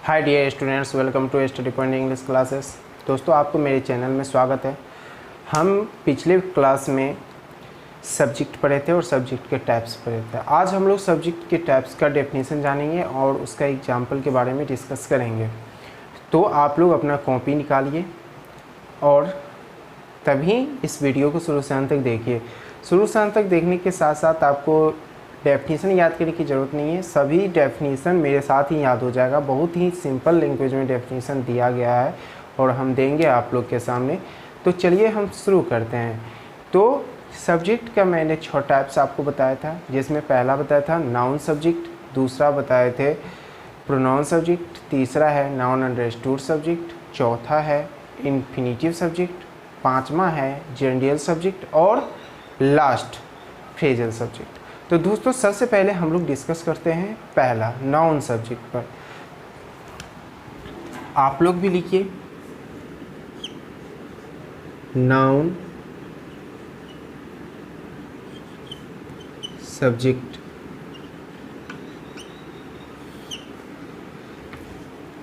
Hi dear students, welcome to study point English classes. दोस्तों, आपको मेरे चैनल में स्वागत है। हम पिछले क्लास में सब्जेक्ट पढ़े थे और सब्जेक्ट के टाइप्स पढ़े थे। आज हम लोग सब्जेक्ट के टाइप्स का डेफिनेशन जानेंगे और उसका एग्जाम्पल के बारे में डिस्कस करेंगे। तो आप लोग अपना कॉपी निकालिए और तभी इस वीडियो को शुरू से अंत तक देखिए। शुरू से अंत तक देखने के साथ साथ आपको डेफिनेशन याद करने की ज़रूरत नहीं है, सभी डेफिनेशन मेरे साथ ही याद हो जाएगा। बहुत ही सिंपल लैंग्वेज में डेफिनेशन दिया गया है और हम देंगे आप लोग के सामने। तो चलिए हम शुरू करते हैं। तो सब्जेक्ट का मैंने 6 टाइप्स आपको बताया था, जिसमें पहला बताया था नाउन सब्जेक्ट, दूसरा बताए थे प्रोनाउन सब्जेक्ट, तीसरा है नाउन अंडरस्टूड सब्जेक्ट, चौथा है इन्फिनिटिव सब्जेक्ट, पाँचवा है जेंडियल सब्जेक्ट और लास्ट फ्रेजल सब्जेक्ट। तो दोस्तों, सबसे पहले हम लोग डिस्कस करते हैं पहला नाउन सब्जेक्ट पर। आप लोग भी लिखिए noun subject.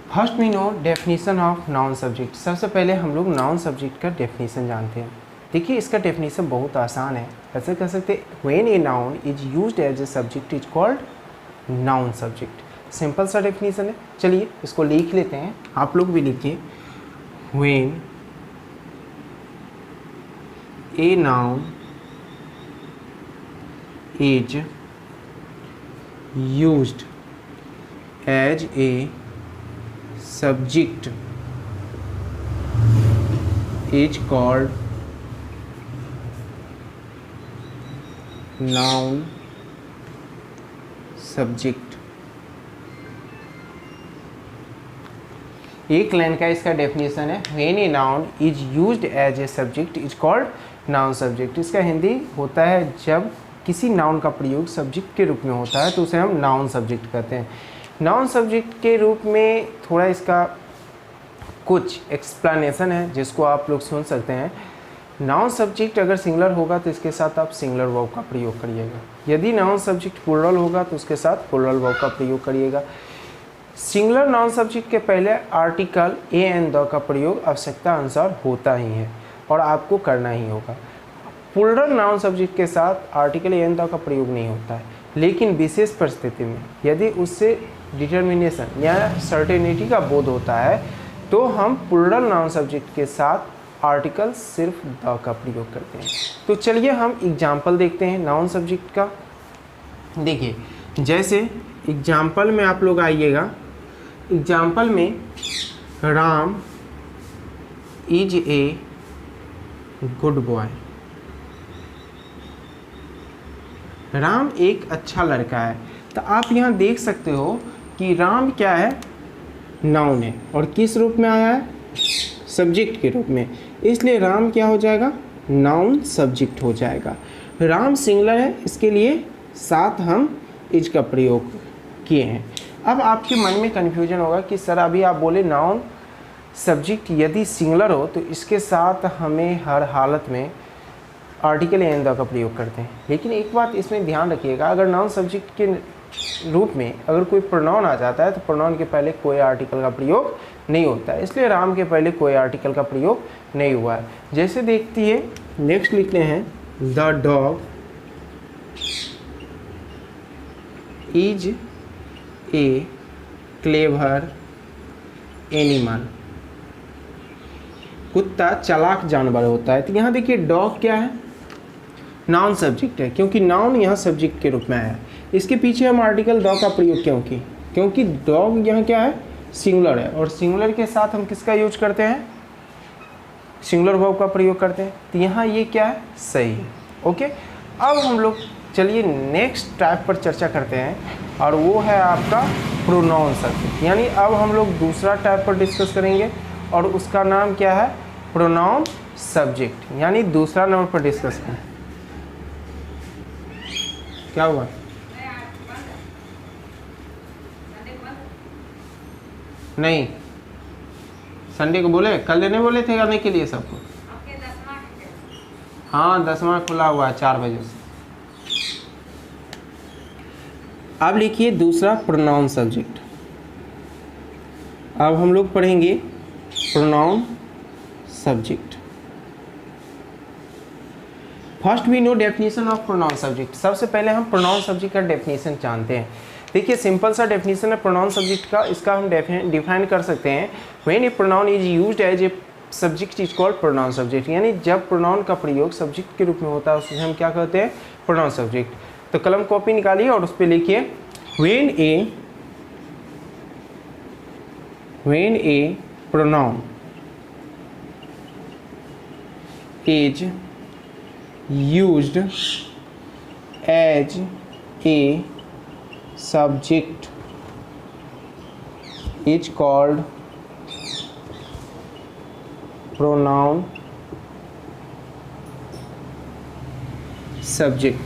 First we know definition of noun subject. सबसे पहले हम लोग नाउन सब्जेक्ट का डेफिनेशन जानते हैं। देखिए, इसका डेफिनेशन बहुत आसान है। ऐसे कह सकते हैं, when a noun is used as a subject is called noun subject. Simple सा डेफिनेशन है। चलिए इसको लिख लेते हैं, आप लोग भी लिखिए। When a noun is used as a subject is called noun subject. एक लाइन का इसका डेफिनेशन है, when a noun is used as a subject is called noun subject. इसका हिंदी होता है, जब किसी नाउन का प्रयोग सब्जेक्ट के रूप में होता है तो उसे हम नाउन सब्जेक्ट कहते हैं। नाउन सब्जेक्ट के रूप में थोड़ा इसका कुछ एक्सप्लेनेशन है जिसको आप लोग सुन सकते हैं। नाउन सब्जेक्ट अगर सिंगुलर होगा तो इसके साथ आप सिंगुलर वर्ब का प्रयोग करिएगा। यदि नाउन सब्जेक्ट प्लूरल होगा तो उसके साथ प्लूरल वर्ब का प्रयोग करिएगा। सिंगुलर नाउन सब्जेक्ट के पहले आर्टिकल ए एंड द का प्रयोग आवश्यकता अनुसार होता ही है और आपको करना ही होगा। प्लूरल नाउन सब्जेक्ट के साथ आर्टिकल ए एंड द का प्रयोग नहीं होता है, लेकिन विशेष परिस्थिति में यदि उससे डिटर्मिनेशन या सर्टेनिटी का बोध होता है तो हम प्लूरल नाउन सब्जेक्ट के साथ आर्टिकल सिर्फ द का प्रयोग करते हैं। तो चलिए हम एग्जाम्पल देखते हैं नाउन सब्जेक्ट का। देखिए, जैसे एग्जाम्पल में आप लोग आइएगा। एग्जाम्पल में Ram is a good boy. Ram एक अच्छा लड़का है। तो आप यहाँ देख सकते हो कि राम क्या है, नाउन है और किस रूप में आया है, सब्जेक्ट के रूप में। इसलिए राम क्या हो जाएगा, नाउन सब्जेक्ट हो जाएगा। राम सिंगुलर है, इसके लिए साथ हम इज का प्रयोग किए हैं। अब आपके मन में कन्फ्यूजन होगा कि सर अभी आप बोले नाउन सब्जेक्ट यदि सिंगुलर हो तो इसके साथ हमें हर हालत में आर्टिकल एंड द का प्रयोग करते हैं। लेकिन एक बात इसमें ध्यान रखिएगा, अगर नाउन सब्जेक्ट के रूप में अगर कोई प्रोनाउन आ जाता है तो प्रोनाउन के पहले कोई आर्टिकल का प्रयोग नहीं होता है। इसलिए राम के पहले कोई आर्टिकल का प्रयोग नहीं हुआ है। जैसे देखती है, नेक्स्ट लिखते हैं the dog is a clever animal. कुत्ता चालाक जानवर होता है। तो यहाँ देखिए डॉग क्या है, नाउन सब्जेक्ट है, क्योंकि नाउन यहाँ सब्जेक्ट के रूप में आया है। इसके पीछे हम आर्टिकल द का प्रयोग क्यों किए, क्योंकि डॉग यहाँ क्या है, सिंगुलर है और सिंगुलर के साथ हम किसका यूज करते हैं, सिंगुलर वर्ब का प्रयोग करते हैं। तो यहाँ ये क्या है, सही है। ओके, अब हम लोग चलिए नेक्स्ट टाइप पर चर्चा करते हैं और वो है आपका प्रोनाउन सब्जेक्ट। यानी अब हम लोग दूसरा टाइप पर डिस्कस करेंगे और उसका नाम क्या है, प्रोनाउन सब्जेक्ट। यानी दूसरा नंबर पर डिस्कस करें। क्या हुआ, नहीं संडे को बोले, कल लेने बोले थे आने के लिए सबको। हाँ, 10वां खुला हुआ है 4 बजे से। अब लिखिए दूसरा प्रोनाउन सब्जेक्ट। अब हम लोग पढ़ेंगे pronoun subject. First we know definition of pronoun subject. सबसे पहले हम प्रोनाउन सब्जेक्ट का डेफिनेशन जानते हैं। देखिए सिंपल सा डेफिनेशन है प्रोनाउन सब्जेक्ट का, इसका हम डिफाइन कर सकते हैं when a pronoun is used as a subject is called pronoun subject. यानी जब प्रोनाउन का प्रयोग सब्जेक्ट के रूप में होता है उसे हम क्या कहते हैं, प्रोनाउन सब्जेक्ट। तो कलम कॉपी निकालिए और उस पर लिखिए when a pronoun is used as a subject is called pronoun subject।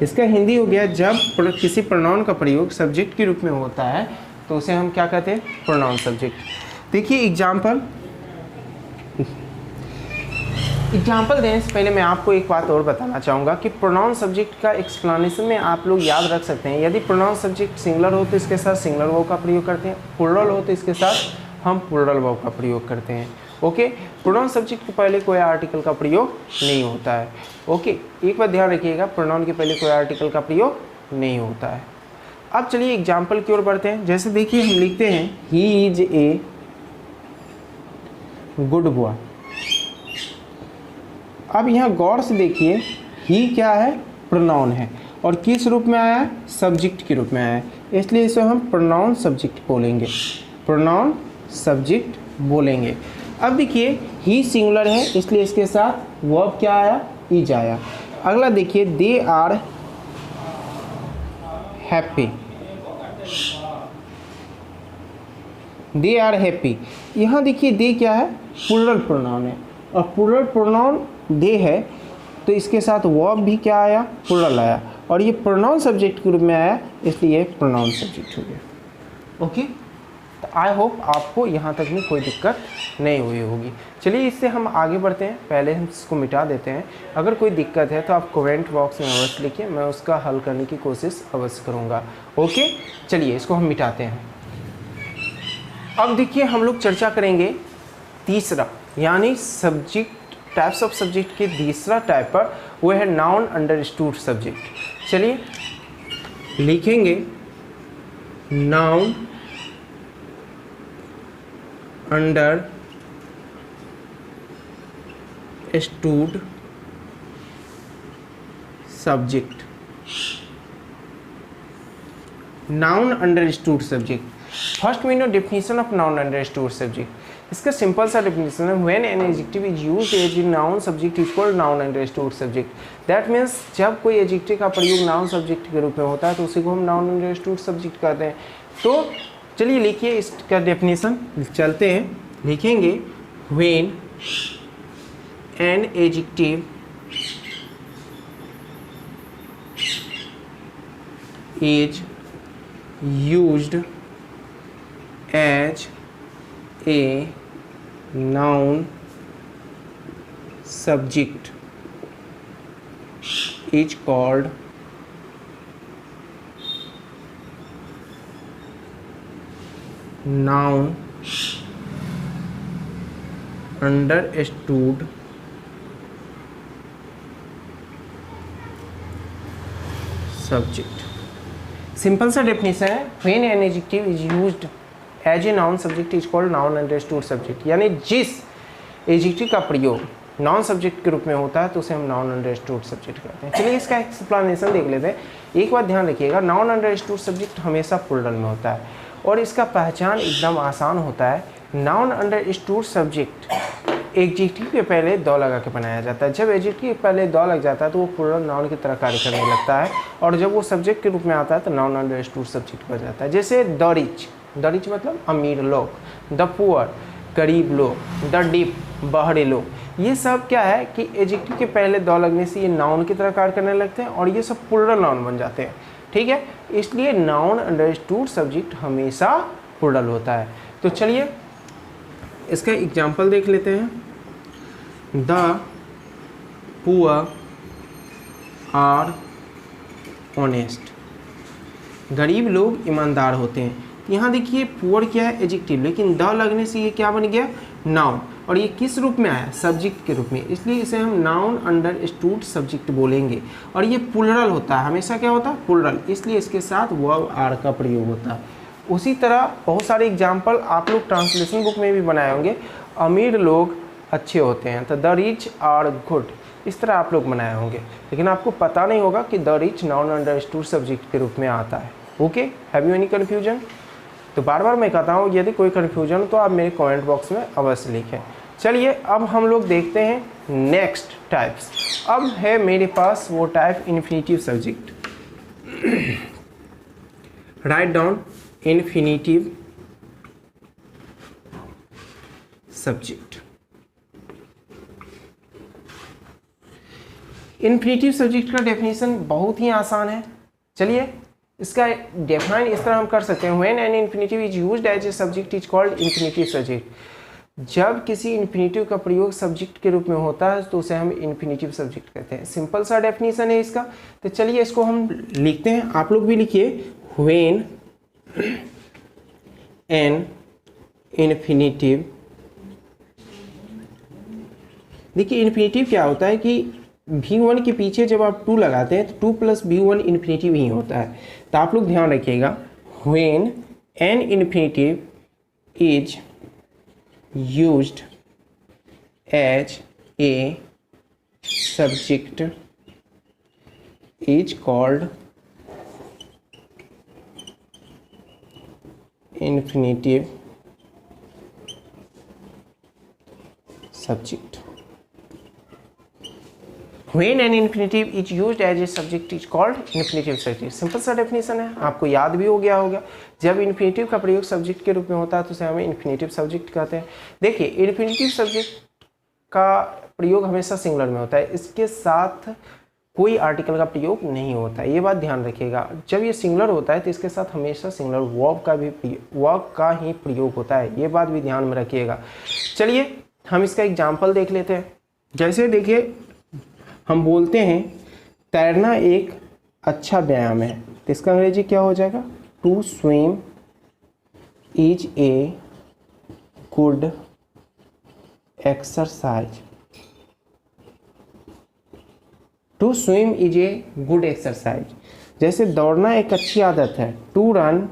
इसका हिंदी हो गया जब किसी प्रोनाउन का प्रयोग सब्जेक्ट के रूप में होता है तो उसे हम क्या कहते हैं, प्रोनाउन सब्जेक्ट। देखिए एग्जाम्पल देने से पहले मैं आपको एक बात और बताना चाहूँगा कि प्रोनाउन सब्जेक्ट का एक्सप्लेनेशन में आप लोग याद रख सकते हैं। यदि प्रोनाउन सब्जेक्ट सिंगुलर हो तो इसके साथ सिंगुलर वर्ब का प्रयोग करते हैं, प्लुरल हो तो इसके साथ हम प्लुरल वर्ब का प्रयोग करते हैं। ओके, प्रोनाउन सब्जेक्ट के पहले कोई आर्टिकल का प्रयोग नहीं होता है। ओके, एक बात ध्यान रखिएगा, प्रोनाउन के पहले कोई आर्टिकल का प्रयोग नहीं होता है। अब चलिए एग्जाम्पल की ओर बढ़ते हैं। जैसे देखिए हम लिखते हैं he is a good boy. अब यहाँ गौर से देखिए ही क्या है, प्रोनाउन है और किस रूप में आया है, सब्जेक्ट के रूप में आया है, इसलिए इसे हम प्रोनाउन सब्जेक्ट बोलेंगे, प्रोनाउन सब्जेक्ट बोलेंगे। अब देखिए ही सिंगुलर है इसलिए इसके साथ वर्ब क्या आया, इज आया। अगला देखिए they are happy, they are happy. यहाँ देखिए दे क्या है, प्लुरल प्रोनाउन है और प्लुरल प्रोनाउन दे है तो इसके साथ वर्ब भी क्या आया, प्लुरल आया और ये प्रोनाउन सब्जेक्ट के रूप में आया इसलिए प्रोनाउन सब्जेक्ट हो गया। ओके, तो आई होप आपको यहाँ तक में कोई दिक्कत नहीं हुई होगी। चलिए इससे हम आगे बढ़ते हैं। पहले हम इसको मिटा देते हैं। अगर कोई दिक्कत है तो आप कमेंट बॉक्स में अवश्य लिखिए, मैं उसका हल करने की कोशिश अवश्य करूँगा। ओके, चलिए इसको हम मिटाते हैं। अब देखिए हम लोग चर्चा करेंगे तीसरा, यानी सब्जेक्ट टाइप्स ऑफ सब्जेक्ट के तीसरा टाइप पर, वो है नाउन अंडरस्टूड सब्जेक्ट। चलिए लिखेंगे noun understood subject. Noun understood subject. First we know definition of noun understood subject. इसका सिंपल सा डेफिनेशन है when an adjective is used as a noun subject is called noun understood subject. That means जब कोई adjective का प्रयोग noun subject के रूप में होता है तो उसी को हम नाउन अंडरस्टूड सब्जेक्ट कहते हैं। तो चलिए लिखिए इसका डेफिनेशन, चलते हैं, लिखेंगे when an adjective is used as a noun subject is called noun understood subject। Simple सा डेफिनेशन है when an adjective is used as a noun subject is called noun understood subject. यानी जिस adjective का प्रयोग noun subject के रूप में होता है तो उसे हम नाउन अंडरस्टूड सब्जेक्ट कहते हैं। चलिए इसका एक्सप्लेनेशन देख लेते हैं। एक बात ध्यान रखिएगा, नाउन अंडरस्टूड सब्जेक्ट हमेशा प्लुरल में होता है और इसका पहचान एकदम आसान होता है। नाउन अंडरस्टूड सब्जेक्ट एडजेक्टिव के पहले दो लगा के बनाया जाता है। जब एडजेक्टिव के पहले दो लग जाता है तो वो प्लुरल नाउन की तरह कार्य करने लगता है और जब वो सब्जेक्ट के रूप में आता है तो नाउन अंडरस्टूड सब्जेक्ट बन जाता है। जैसे द रिच, द रिच मतलब अमीर लोग, द पुअर गरीब लोग, द डीप बहरे लोग, ये सब क्या है कि एडजेक्टिव के पहले दो लगने से ये नाउन की तरह कार्य करने लगते हैं और ये सब प्लुरल नाउन बन जाते हैं। ठीक है, इसलिए नाउन अंडरस्टूड सब्जेक्ट हमेशा प्लुरल होता है। तो चलिए इसका एग्जाम्पल देख लेते हैं। द पुअर आर ऑनेस्ट, गरीब लोग ईमानदार होते हैं। यहाँ देखिए पुअर क्या है, एडजेक्टिव, लेकिन द लगने से ये क्या बन गया, नाउन। और ये किस रूप में आया, सब्जेक्ट के रूप में, इसलिए इसे हम नाउन अंडरस्टूड सब्जेक्ट बोलेंगे। और ये प्लुरल होता है, हमेशा क्या होता है, प्लुरल, इसलिए इसके साथ वर्ब आर का प्रयोग होता है। उसी तरह बहुत सारे एग्जाम्पल आप लोग ट्रांसलेशन बुक में भी बनाए होंगे। अमीर लोग अच्छे होते हैं, तो द रिच आर गुड, इस तरह आप लोग बनाए होंगे, लेकिन आपको पता नहीं होगा कि the rich noun understood subject के रूप में आता है। Okay, have you any confusion? तो बार बार मैं कहता हूँ यदि कोई कन्फ्यूजन हो तो आप मेरे कमेंट बॉक्स में अवश्य लिखें। चलिए अब हम लोग देखते हैं नेक्स्ट टाइप्स। अब है मेरे पास वो type infinitive subject. Write down infinitive subject. Infinitive subject का डेफिनेशन बहुत ही आसान है। चलिए इसका डेफाइन इस तरह हम कर सकते हैं, when an infinitive is used as a subject is called infinitive subject. जब किसी इन्फिनिटिव का प्रयोग सब्जेक्ट के रूप में होता है तो उसे हम इन्फिनिटिव सब्जेक्ट कहते हैं। सिंपल सा डेफिनेशन है इसका। तो चलिए इसको हम लिखते हैं, आप लोग भी लिखिए। व्हेन एन इन्फिनिटिव, देखिए इन्फिनिटिव क्या होता है कि V1 के पीछे जब आप 2 लगाते हैं तो 2 प्लस V1 इन्फिनिटिव ही होता है। तो आप लोग ध्यान रखिएगा, when an infinitive is used as a subject is called infinitive subject. When an infinitive is used as a subject is called infinitive subject। Simple सा डेफिनेशन है, आपको याद भी हो गया होगा। जब इन्फिनिटिव का प्रयोग सब्जेक्ट के रूप में होता है तो उसे हमें इन्फिनिटिव सब्जेक्ट कहते हैं। देखिए इन्फिनिटिव सब्जेक्ट का प्रयोग हमेशा सिंगुलर में होता है, इसके साथ कोई आर्टिकल का प्रयोग नहीं होता है, ये बात ध्यान रखिएगा। जब ये सिंगुलर होता है तो इसके साथ हमेशा सिंगुलर वर्ब का ही प्रयोग होता है, ये बात भी ध्यान में रखिएगा। चलिए हम इसका एग्जाम्पल देख लेते हैं। जैसे देखिए हम बोलते हैं तैरना एक अच्छा व्यायाम है, तो इसका अंग्रेजी क्या हो जाएगा, to swim is a good exercise. To swim is a good exercise. जैसे दौड़ना एक अच्छी आदत है, to run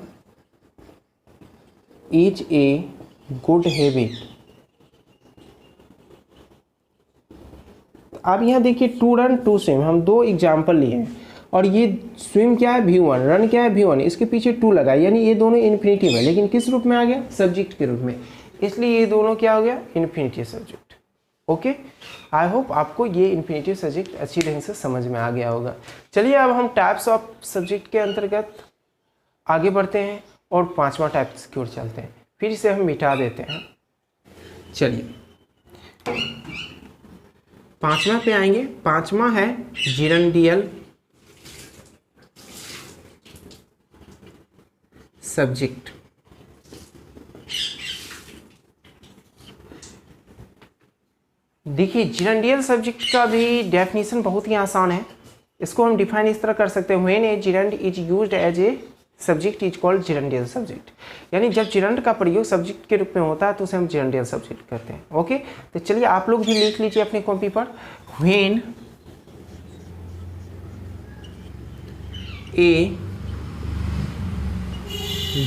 is a good habit. अब यहाँ देखिए टू रन टू स्विम, हम 2 एग्जाम्पल लिए हैं, और ये स्विम क्या है V1, रन क्या है V1, इसके पीछे 2 लगा, यानी ये दोनों इन्फिनिटिव है, लेकिन किस रूप में आ गया, सब्जेक्ट के रूप में, इसलिए ये दोनों क्या हो गया, infinitive subject. Okay, I hope आपको ये इन्फिनिटिव सब्जेक्ट अच्छी ढंग से समझ में आ गया होगा। चलिए अब हम टाइप्स ऑफ सब्जेक्ट के अंतर्गत आगे बढ़ते हैं और 5वां टाइप्स की ओर चलते हैं, फिर इसे हम मिटा देते हैं। चलिए 5वां पे आएंगे। 5वां है जिरंडियल सब्जेक्ट। देखिए जिरंडियल सब्जेक्ट का भी डेफिनेशन बहुत ही आसान है। इसको हम डिफाइन इस तरह कर सकते हैं, when a gerund is used as a subject is called gerundial subject. यानी जब जिरंड का प्रयोग सब्जेक्ट के रूप में होता है तो उसे हम जिरंडियल सब्जेक्ट कहते हैं। ओके, तो चलिए आप लोग भी लिख लीजिए अपने कॉपी पर, व्हेन ए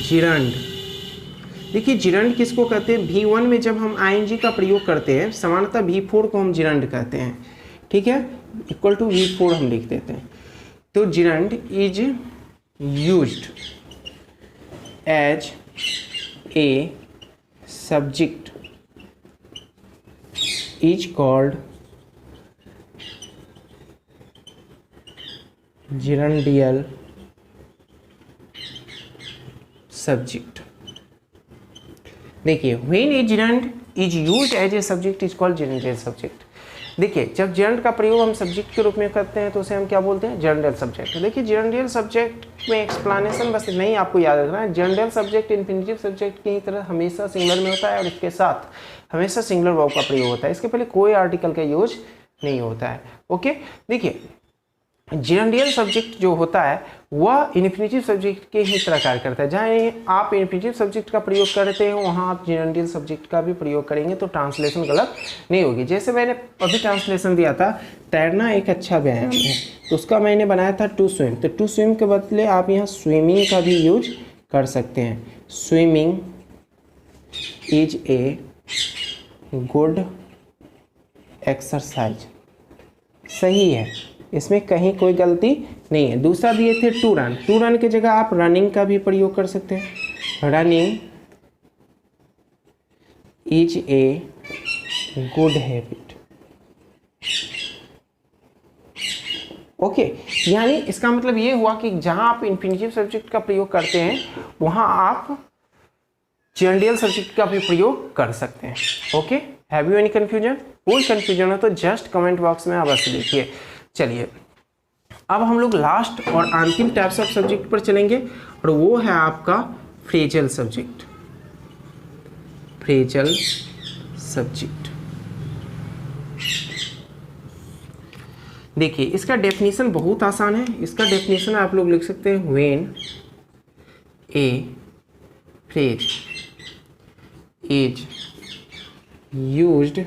जिरंड। देखिए जिरंड किसको कहते हैं, V1 में जब हम ing का प्रयोग करते हैं, सामान्यतः V4 को हम जिरंड कहते हैं, ठीक है, इक्वल टू V4 हम लिख देते हैं। तो gerund is used as a subject is called gerundial subject. देखिए when a gerund is used as a subject is called gerundial subject. देखिए जब जिरंड का प्रयोग हम सब्जेक्ट के रूप में करते हैं तो उसे हम क्या बोलते हैं, जिरंडियल सब्जेक्ट। देखिए जिरंडियल सब्जेक्ट में एक्सप्लेनेशन बस नहीं आपको याद रखना है, जिरंडियल सब्जेक्ट इन्फिनिटिव सब्जेक्ट की तरह हमेशा सिंगुलर में होता है और इसके साथ हमेशा सिंगुलर वर्ब का प्रयोग होता है, इसके पहले कोई आर्टिकल का यूज नहीं होता है। ओके, देखिए जेरेंडियल सब्जेक्ट जो होता है वह इन्फिनेटिव सब्जेक्ट के ही तरह कार्य करता है। जहाँ आप इन्फिनेटिव सब्जेक्ट का प्रयोग करते हैं वहाँ आप जेरेंडियल सब्जेक्ट का भी प्रयोग करेंगे तो ट्रांसलेशन गलत नहीं होगी। जैसे मैंने अभी ट्रांसलेशन दिया था, तैरना एक अच्छा व्यायाम है, तो उसका मैंने बनाया था टू स्विम, तो टू स्विम के बदले आप यहाँ स्विमिंग का भी यूज कर सकते हैं। Swimming is a good exercise, सही है, इसमें कहीं कोई गलती नहीं है। दूसरा दिए थे टू रन, टू रन की जगह आप रनिंग का भी प्रयोग कर सकते हैं। Running is a good habit. Okay, यानी इसका मतलब ये हुआ कि जहां आप इन्फिनेटिव सब्जेक्ट का प्रयोग करते हैं वहां आप जेरेंडियल सब्जेक्ट का भी प्रयोग कर सकते हैं। Okay, have you any confusion? कोई कंफ्यूजन हो तो जस्ट कमेंट बॉक्स में अवश्य लिखिए। चलिए अब हम लोग लास्ट और अंतिम टाइप्स ऑफ सब्जेक्ट पर चलेंगे और वो है आपका फ्रेजल सब्जेक्ट। फ्रेजल सब्जेक्ट, देखिए इसका डेफिनेशन बहुत आसान है। इसका डेफिनेशन आप लोग लिख सकते हैं, when a phrase is used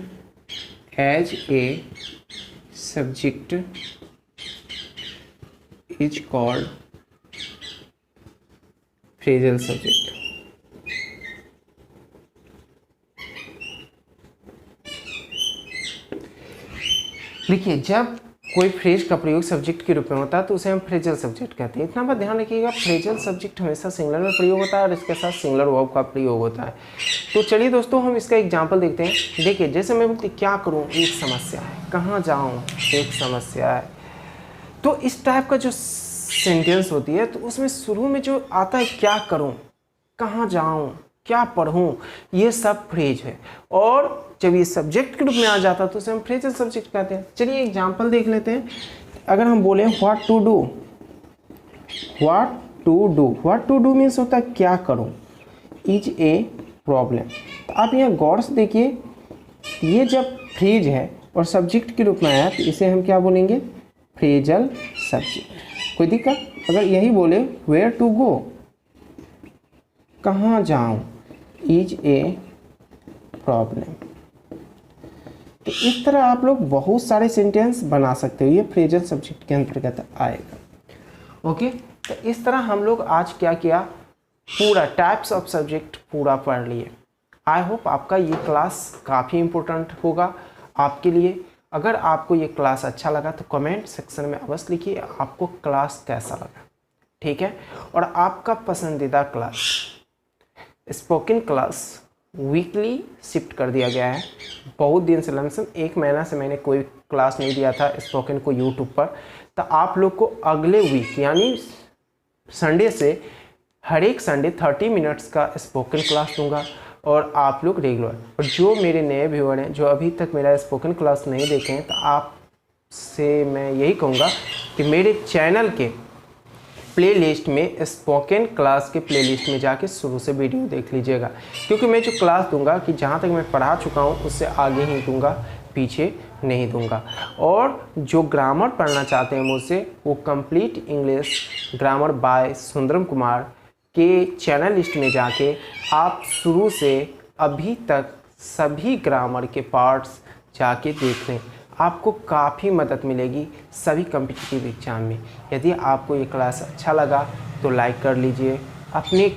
as a subject is called phrasal subject। देखिए जब कोई फ्रेज का प्रयोग सब्जेक्ट के रूप में होता है तो उसे हम फ्रेजल सब्जेक्ट कहते हैं। इतना बात ध्यान रखिएगा, फ्रेजल सब्जेक्ट हमेशा सिंगुलर में प्रयोग होता है और इसके साथ सिंगुलर वर्ब का प्रयोग होता है। तो चलिए दोस्तों हम इसका एग्जांपल देखते हैं। देखिए जैसे मैं बोलती क्या करूं, एक समस्या है, कहाँ जाऊं, एक समस्या है। तो इस टाइप का जो सेंटेंस होती है तो उसमें शुरू में जो आता है क्या करूं, कहाँ जाऊं, क्या पढ़ूं, ये सब फ्रेज है। और जब ये सब्जेक्ट के रूप में आ जाता है तो उसे हम फ्रेजल सब्जेक्ट कहते हैं। चलिए एग्जांपल देख लेते हैं। अगर हम बोले what to do, what to do, what to do means होता है क्या करूं, इज ए प्रॉब्लम। तो आप यहाँ गौर से देखिए, ये जब फ्रेज है और सब्जेक्ट के रूप में आया तो इसे हम क्या बोलेंगे, फ्रेजल सब्जेक्ट। कोई दिक्कत? अगर यही बोले वेयर टू गो, कहाँ जाऊं, इज ए प्रॉब्लम। तो इस तरह आप लोग बहुत सारे सेंटेंस बना सकते हो, ये फ्रेजल सब्जेक्ट के अंतर्गत आएगा। ओके, तो इस तरह हम लोग आज क्या किया, पूरा टाइप्स ऑफ सब्जेक्ट पूरा पढ़ लिए। आई होप आपका ये क्लास काफ़ी इम्पोर्टेंट होगा आपके लिए। अगर आपको ये क्लास अच्छा लगा तो कमेंट सेक्शन में अवश्य लिखिए आपको क्लास कैसा लगा, ठीक है। और आपका पसंदीदा class spoken class weekly shift कर दिया गया है। बहुत दिन से, लमसम 1 महीना से मैंने कोई क्लास नहीं दिया था स्पोकन को यूट्यूब पर। तो आप लोग को अगले वीक यानी संडे से हर एक संडे 30 मिनट्स का स्पोकन क्लास दूंगा और आप लोग रेगुलर। और जो मेरे नए व्यूअर हैं जो अभी तक मेरा स्पोकन क्लास नहीं देखे हैं, तो आपसे मैं यही कहूँगा कि मेरे चैनल के प्लेलिस्ट में स्पोकन क्लास के प्लेलिस्ट में जाके शुरू से वीडियो देख लीजिएगा, क्योंकि मैं जो क्लास दूंगा कि जहाँ तक मैं पढ़ा चुका हूँ उससे आगे ही दूंगा, पीछे नहीं दूंगा। और जो ग्रामर पढ़ना चाहते हैं मुझसे, वो complete English grammar bye Sundaram Kumar के चैनल लिस्ट में जाके आप शुरू से अभी तक सभी ग्रामर के पार्ट्स जाके देख लें, आपको काफ़ी मदद मिलेगी सभी कॉम्पिटिटिव एग्जाम में। यदि आपको ये क्लास अच्छा लगा तो लाइक कर लीजिए, अपने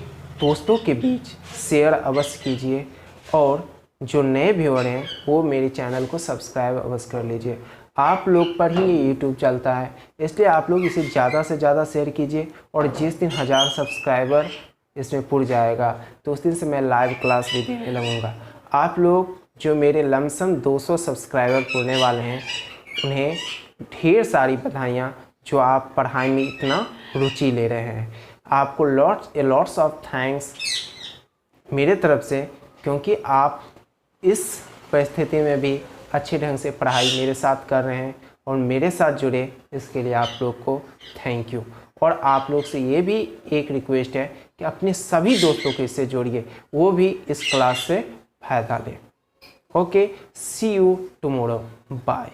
दोस्तों के बीच शेयर अवश्य कीजिए और जो नए व्यूअर हैं वो मेरे चैनल को सब्सक्राइब अवश्य कर लीजिए। आप लोग पर ही ये यूट्यूब चलता है, इसलिए आप लोग इसे ज़्यादा से ज़्यादा शेयर कीजिए। और जिस दिन 1000 सब्सक्राइबर इसमें पुर जाएगा तो उस दिन से मैं लाइव क्लास भी देने लगूँगा। आप लोग जो मेरे लमसम 200 सब्सक्राइबर पुरने वाले हैं उन्हें ढेर सारी बधाइयाँ जो आप पढ़ाई में इतना रुचि ले रहे हैं। आपको लॉट्स ऑफ थैंक्स मेरे तरफ से, क्योंकि आप इस परिस्थिति में भी अच्छे ढंग से पढ़ाई मेरे साथ कर रहे हैं और मेरे साथ जुड़े, इसके लिए आप लोग को थैंक यू। और आप लोग से ये भी एक रिक्वेस्ट है कि अपने सभी दोस्तों को इससे जोड़िए, वो भी इस क्लास से फ़ायदा लें। Okay, see you tomorrow, bye.